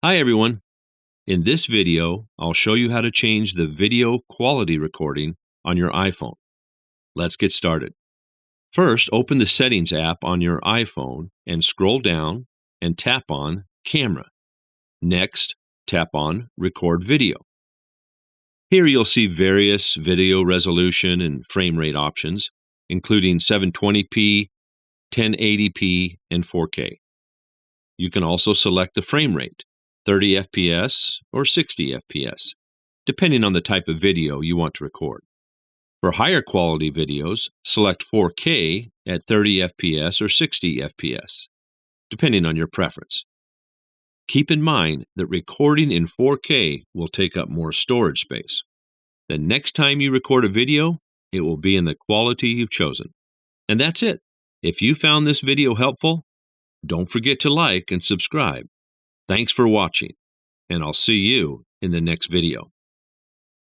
Hi everyone. In this video, I'll show you how to change the video quality recording on your iPhone. Let's get started. First, open the Settings app on your iPhone and scroll down and tap on Camera. Next, tap on Record Video. Here you'll see various video resolution and frame rate options, including 720p, 1080p, and 4K. You can also select the frame rate, 30 FPS or 60 FPS, depending on the type of video you want to record. For higher quality videos, select 4K at 30 FPS or 60 FPS, depending on your preference. Keep in mind that recording in 4K will take up more storage space. The next time you record a video, it will be in the quality you've chosen. And that's it. If you found this video helpful, don't forget to like and subscribe. Thanks for watching, and I'll see you in the next video.